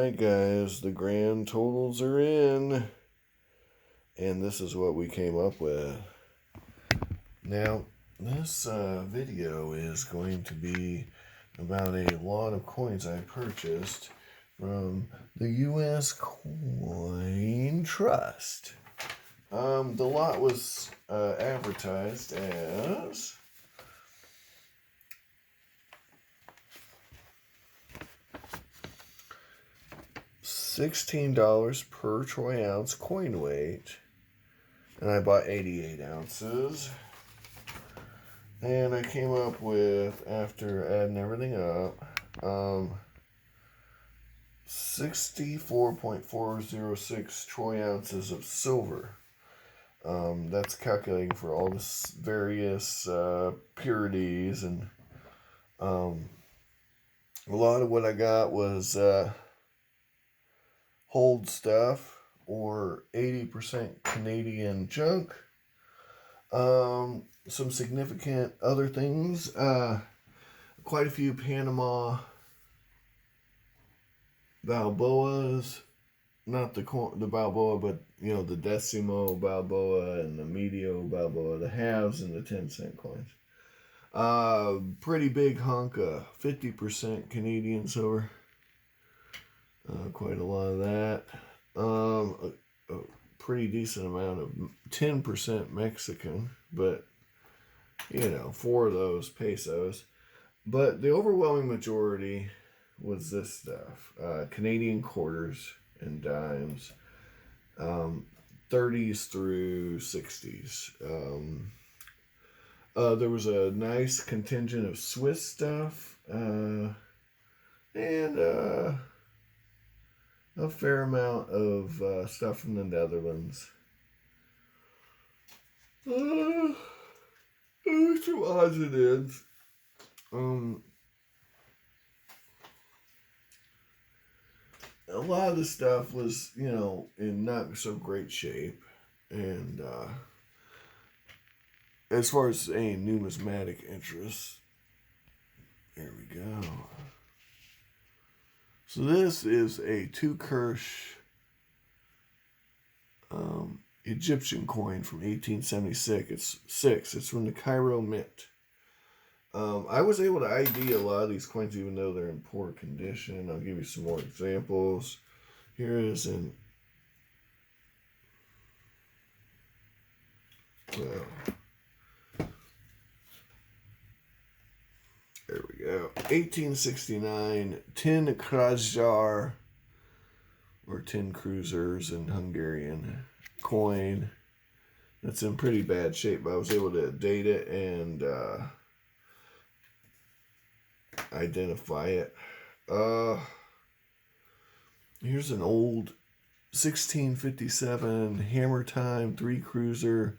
Alright guys, the grand totals are in. And this is what we came up with. Now, this video is going to be about a lot of coins I purchased from the U.S. Coin Trust. The lot was advertised as $16 per troy ounce coin weight, and I bought 88 ounces. And I came up with, after adding everything up, 64.406 troy ounces of silver. That's calculating for all the various purities, and a lot of what I got was hold stuff, or 80% Canadian junk. Some significant other things, quite a few Panama Balboas, not the Balboa, but the Decimo Balboa and the Medio Balboa, the halves and the 10-cent coins. Pretty big hunk of 50% Canadian silver. Quite a lot of that. A pretty decent amount of 10% Mexican, but 4 of those pesos. But the overwhelming majority was this stuff: Canadian quarters and dimes, 30s through 60s. There was a nice contingent of Swiss stuff, and a fair amount of stuff from the Netherlands. Some odds and ends. A lot of the stuff was, in not so great shape. And as far as any numismatic interest, there we go. So this is a 2 Kirsch Egyptian coin from 1876. It's from the Cairo Mint. I was able to ID a lot of these coins even though they're in poor condition. I'll give you some more examples. Here is an there we go. 1869 tin Krajjar, or tin cruisers in Hungarian coin. That's in pretty bad shape, but I was able to date it and identify it. Here's an old 1657 Hammer Time 3 cruiser,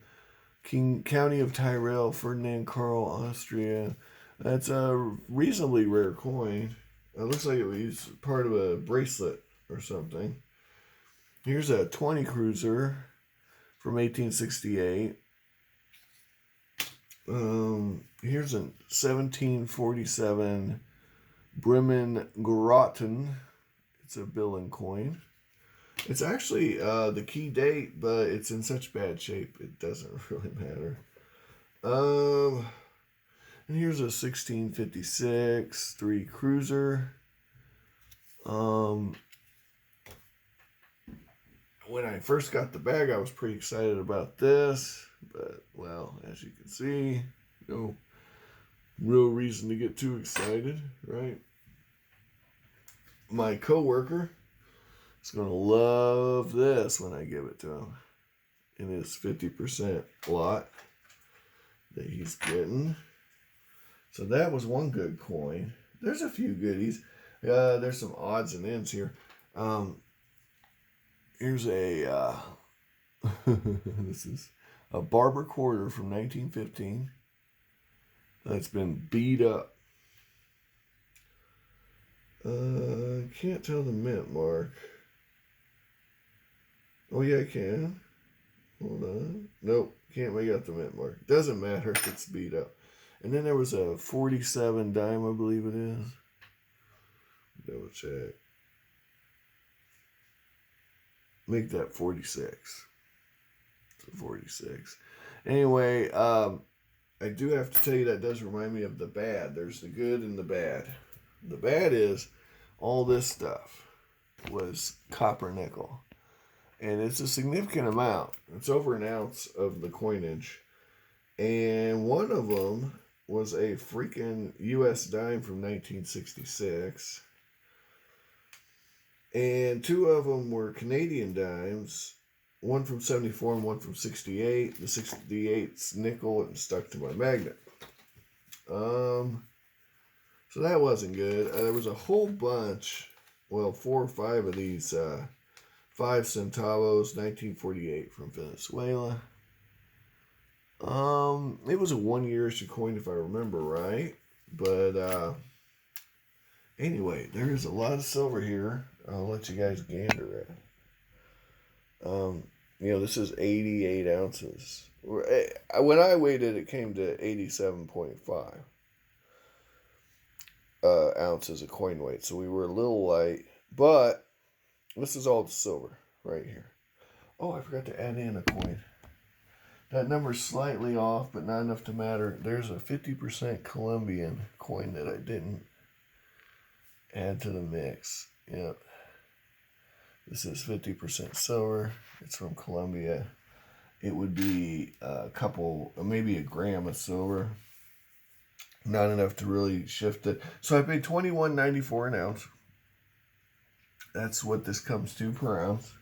County of Tyrol, Ferdinand Karl, Austria. That's a reasonably rare coin. It looks like it was part of a bracelet or something. Here's a 20 cruiser from 1868. Here's a 1747 Bremen Grotten. It's a Billen coin. It's actually the key date, but it's in such bad shape it doesn't really matter. And here's a 1656 3 cruiser. When I first got the bag, I was pretty excited about this, but, well, as you can see, no real reason to get too excited, right? My coworker is going to love this when I give it to him in his 50% lot that he's getting. So that was one good coin. There's a few goodies. There's some odds and ends here. Here's a this is a Barber Quarter from 1915 that's been beat up. Can't tell the mint mark. Oh yeah, I can. Hold on. Nope, can't make out the mint mark. Doesn't matter if it's beat up. And then there was a 47 dime, I believe it is. Double check. make that 46. So 46. Anyway, I do have to tell you that does remind me of the bad. There's the good and the bad. The bad is all this stuff was copper nickel. And it's a significant amount. It's over an ounce of the coinage. And one of them was a freaking U.S. dime from 1966. And two of them were Canadian dimes. One from 74 and one from 68. The 68's nickel and stuck to my magnet. So that wasn't good. There was a whole bunch, well, 4 or 5 of these 5 centavos, 1948 from Venezuela. It was a 1-year issue coin if I remember right. But anyway, there is a lot of silver here. I'll let you guys gander at. This is 88 ounces. When I weighed it, it came to 87.5 ounces of coin weight. So we were a little light, but this is all the silver right here. Oh, I forgot to add in a coin. That number's slightly off, but not enough to matter. There's a 50% Colombian coin that I didn't add to the mix. Yep. This is 50% silver. It's from Colombia. It would be a couple, maybe a gram of silver. Not enough to really shift it. So I paid $21.94 an ounce. That's what this comes to per ounce.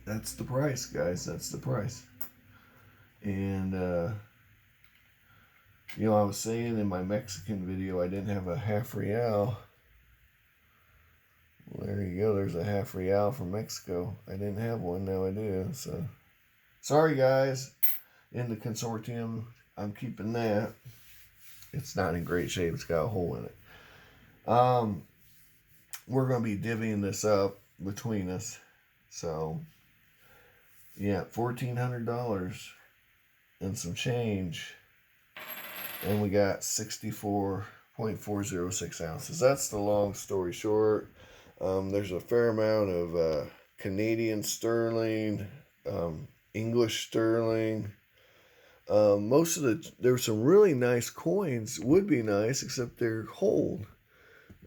That's the price, guys. That's the price. And, I was saying in my Mexican video I didn't have a half real. Well, there you go. There's a half real from Mexico. I didn't have one. Now I do. So, sorry, guys. In the consortium, I'm keeping that. It's not in great shape. It's got a hole in it. We're going to be divvying this up between us. So, yeah, $1,400 and some change. And we got 64.406 ounces. That's the long story short. There's a fair amount of Canadian sterling, English sterling. There's some really nice coins. Would be nice, except they're hold.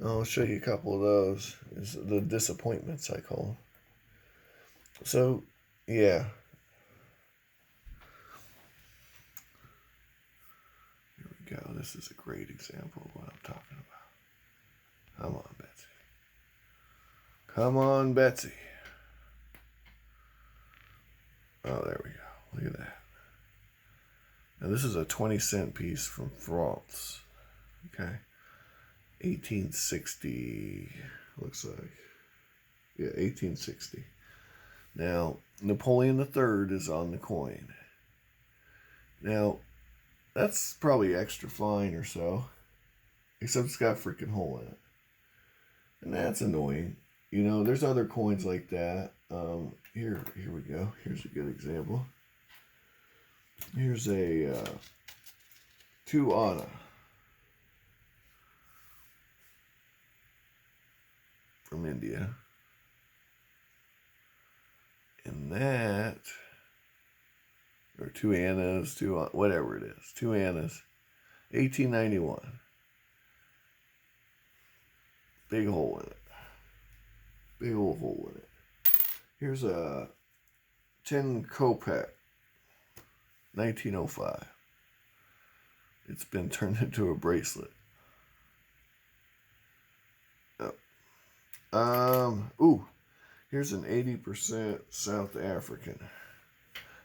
I'll show you a couple of those. It's the disappointments, I call them. So, yeah. Here we go. This is a great example of what I'm talking about. Come on, Betsy. Come on, Betsy. Oh, there we go. Look at that. Now, this is a 20-cent piece from France. Okay. 1860. Looks like. Yeah, 1860. Now, Napoleon III is on the coin. Now, that's probably extra fine or so. Except it's got a freaking hole in it. And that's annoying. There's other coins like that. Here we go. Here's a good example. Here's a 2 Anna from India. And that, or 2 Annas, whatever it is, 2 Annas, 1891. Big hole in it. Big old hole in it. Here's a 10 Kopeck, 1905. It's been turned into a bracelet. Here's an 80% South African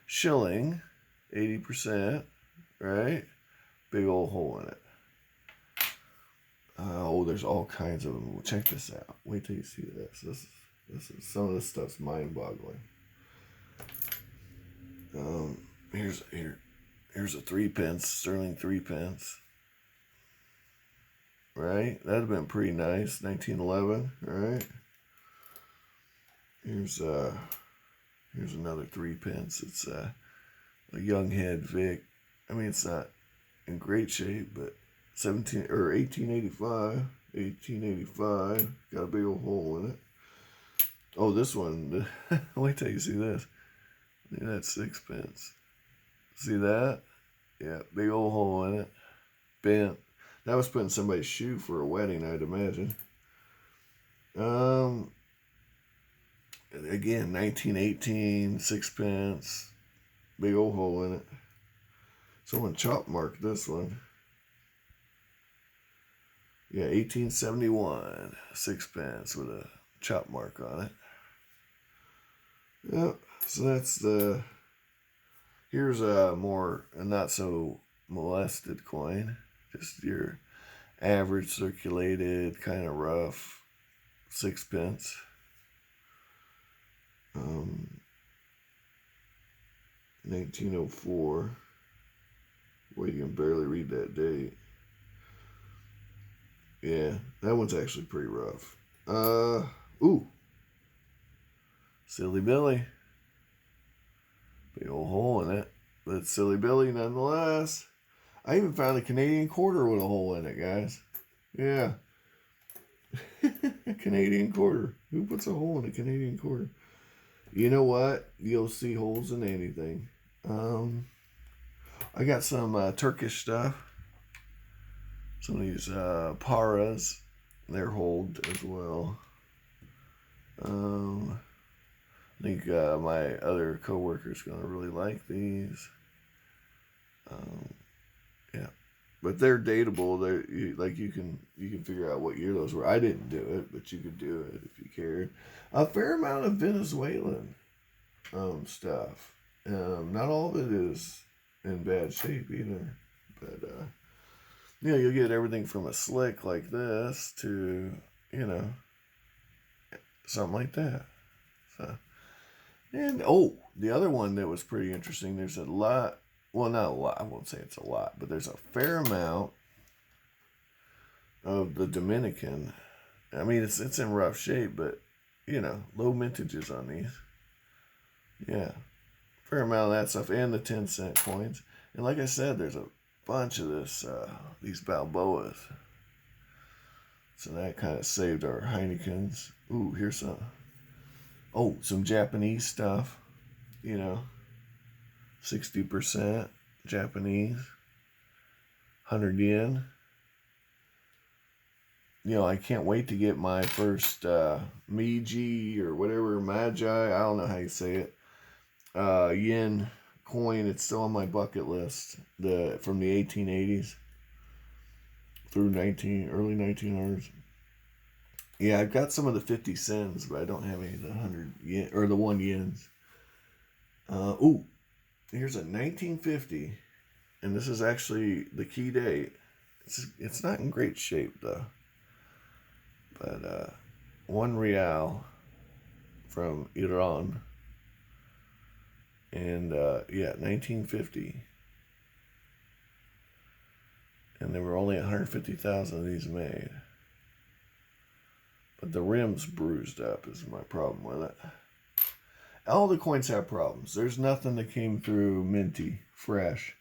shilling, 80%, right? Big old hole in it. There's all kinds of them. Check this out. Wait till you see this. This is some of this stuff's mind-boggling. Here's a 3 pence, sterling 3 pence. Right? That'd have been pretty nice. 1911, right? Here's another 3 pence. It's a young head Vic. I mean, it's not in great shape, but 1885. 1885. Got a big old hole in it. Oh, this one. Wait till you see this. Look at that sixpence. See that? Yeah, big old hole in it. Bent. That was put in somebody's shoe for a wedding, I'd imagine. Again, 1918, sixpence. Big old hole in it. Someone chop marked this one. Yeah, 1871, sixpence with a chop mark on it. Yep, so that's the... Here's a not so molested coin. Just your average circulated, kind of rough sixpence. 1904. Well, you can barely read that date. Yeah, that one's actually pretty rough. Ooh. Silly Billy. Big old hole in it. But Silly Billy nonetheless. I even found a Canadian quarter with a hole in it, guys. Yeah. Canadian quarter. Who puts a hole in a Canadian quarter? You know what? You'll see holes in anything. I got some Turkish stuff. Some of these paras. They're holed as well. I think my other coworker's gonna really like these. Yeah, but they're dateable. You can figure out what year those were. I didn't do it, but you could do it if you cared. A fair amount of Venezuelan stuff. Not all of it is in bad shape either, but you'll get everything from a slick like this to something like that. So. And, the other one that was pretty interesting, there's a lot, well, not a lot, I won't say it's a lot, but there's a fair amount of the Dominican. I mean, it's in rough shape, but, low mintages on these. Yeah, fair amount of that stuff, and the 10-cent coins. And like I said, there's a bunch of these Balboas. So that kind of saved our Heinekens. Ooh, here's some Japanese stuff, 60% Japanese, 100 yen. I can't wait to get my first Meiji or whatever, Magi, I don't know how you say it, yen coin. It's still on my bucket list, from the 1880s through early 1900s. Yeah, I've got some of the 50 cents, but I don't have any of the 100 yen, or the 1 yens. Here's a 1950, and this is actually the key date. It's not in great shape, though. But 1 real from Iran. And, 1950. And there were only 150,000 of these made. But the rim's bruised up is my problem with it. All the coins have problems. There's nothing that came through minty, fresh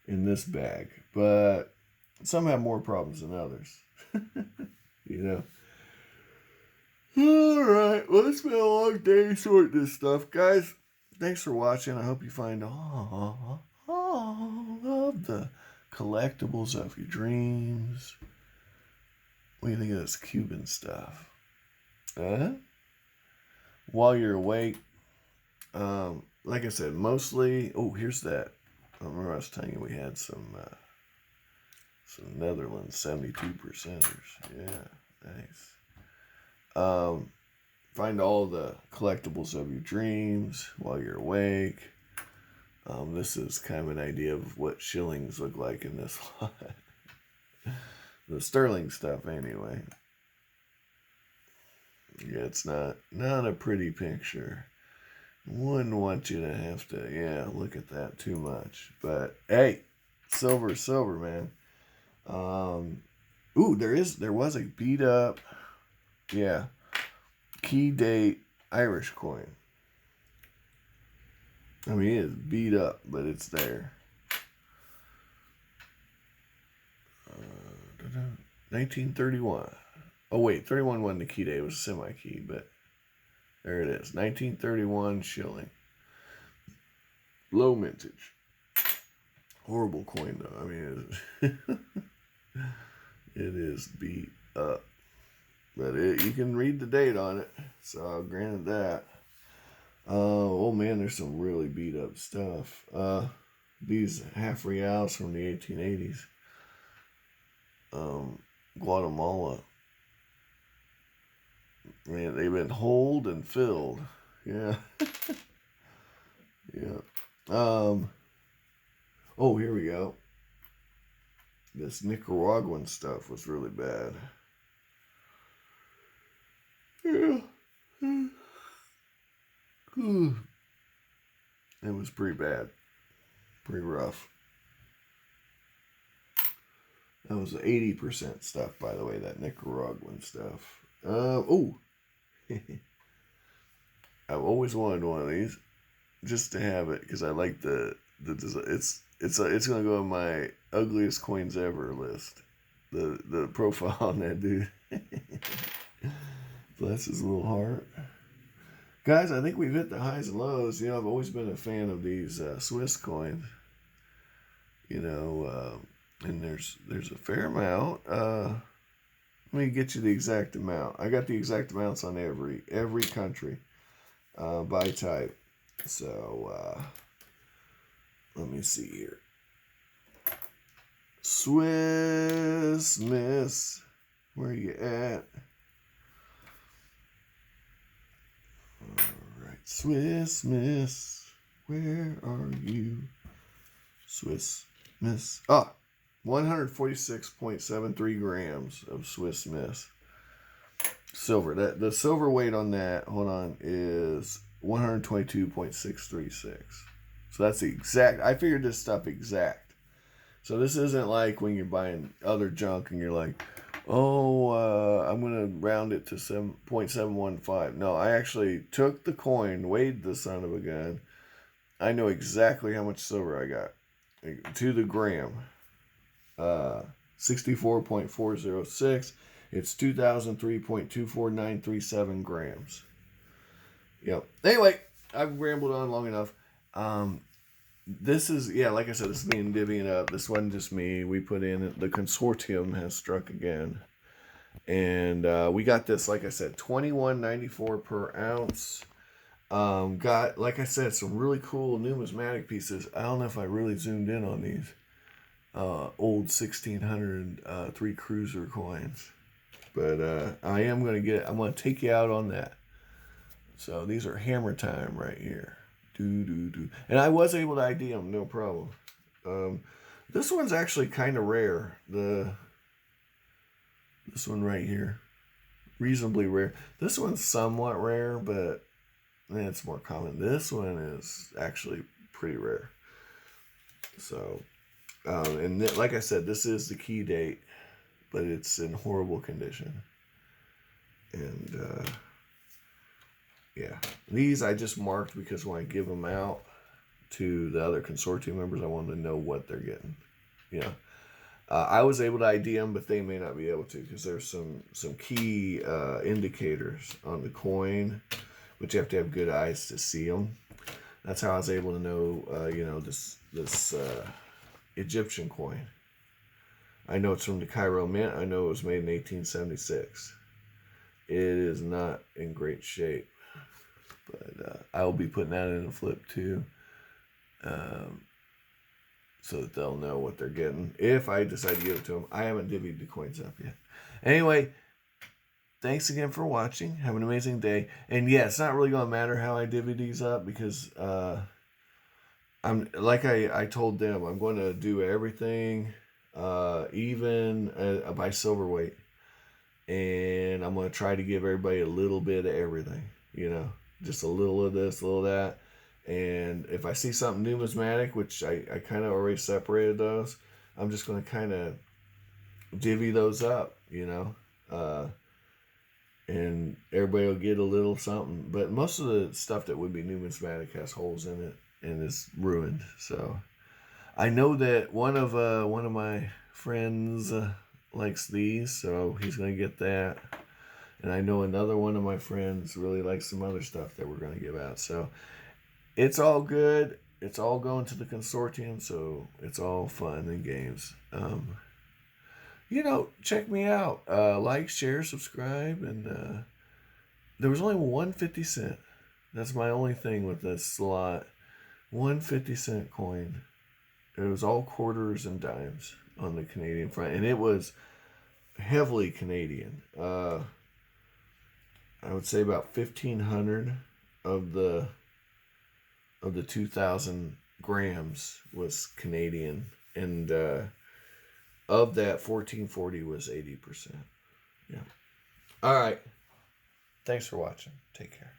in this bag. But some have more problems than others. Alright, well, it's been a long day sorting this stuff. Guys, thanks for watching. I hope you find all of the collectibles of your dreams. What do you think of this Cuban stuff? While you're awake, like I said, mostly... Oh, here's that. I remember I was telling you we had some Netherlands 72%ers. Yeah, nice. Find all the collectibles of your dreams while you're awake. This is kind of an idea of what shillings look like in this lot. The sterling stuff, anyway. Yeah, it's not a pretty picture. Wouldn't want you to have to, look at that too much. But hey, silver, man. There was a beat up, key date Irish coin. I mean, it is beat up, but it's there. 1931. Oh, wait, 31 wasn't the key day. It was a semi-key, but there it is. 1931 shilling. Low mintage. Horrible coin, though. I mean, it is beat up. But you can read the date on it, so I'll grant that. Oh, man, there's some really beat up stuff. These half reals from the 1880s. Guatemala. Man, they've been holed and filled. Yeah. Yeah. Oh, here we go. This Nicaraguan stuff was really bad. Yeah. It was pretty bad. Pretty rough. That was 80% stuff, by the way, that Nicaraguan stuff. Oh. I've always wanted one of these just to have it because I like the design. It's gonna go on my ugliest coins ever list. The profile on that dude. Bless his little heart. Guys, I think we've hit the highs and lows. You know, I've always been a fan of these Swiss coins. You know, and there's a fair amount. Let me get you the exact amount. I got the exact amounts on every country by type. So let me see here. Swiss Miss, where are you at? All right, Swiss Miss, where are you? Swiss Miss. 146.73 grams of Swiss Miss. Silver. The silver weight on that, hold on, is 122.636. So that's the exact. I figured this stuff exact. So this isn't like when you're buying other junk and you're like, oh, I'm going to round it to 7.715. No, I actually took the coin, weighed the son of a gun. I know exactly how much silver I got to the gram. 64.406. It's 2003.24937 grams. Yep. Anyway, I've rambled on long enough. This is, like I said, this is me and divvying up. This wasn't just me. We put in, the consortium has struck again. And we got this, like I said, $21.94 per ounce. Got, like I said, some really cool numismatic pieces. I don't know if I really zoomed in on these. Old 1600 three cruiser coins. But I'm going to take you out on that. So these are hammer time right here. And I was able to ID them, no problem. This one's actually kind of rare. This one right here. Reasonably rare. This one's somewhat rare, but it's more common. This one is actually pretty rare. So, and like I said, this is the key date, but it's in horrible condition. And, yeah, these I just marked because when I give them out to the other consortium members, I wanted to know what they're getting. Yeah, I was able to ID them, but they may not be able to because there's some key indicators on the coin, which you have to have good eyes to see them. That's how I was able to know, this Egyptian coin. I know it's from the Cairo Mint. I know it was made in 1876. It is not in great shape. But I will be putting that in a flip too, so that they'll know what they're getting if I decide to give it to them. I haven't divvied the coins up yet. Anyway, thanks again for watching. Have an amazing day. And yeah, it's not really going to matter how I divvy these up because I'm like I told them, I'm going to do everything even by silver weight, and I'm going to try to give everybody a little bit of everything. Just a little of this, a little of that. And if I see something numismatic, which I kind of already separated those, I'm just going to kind of divvy those up, and everybody will get a little something. But most of the stuff that would be numismatic has holes in it and is ruined. So I know that one of my friends likes these, so he's going to get that. And I know another one of my friends really likes some other stuff that we're going to give out. So it's all good. It's all going to the consortium, so it's all fun and games. Check me out. Like, share, subscribe, and there was only 1 50 cent. That's my only thing with this slot. 1 50 cent coin. It was all quarters and dimes on the Canadian front, and it was heavily Canadian. I would say about 1,500 of the 2,000 grams was Canadian, and of that, 1440 was 80%. Yeah. All right. Thanks for watching. Take care.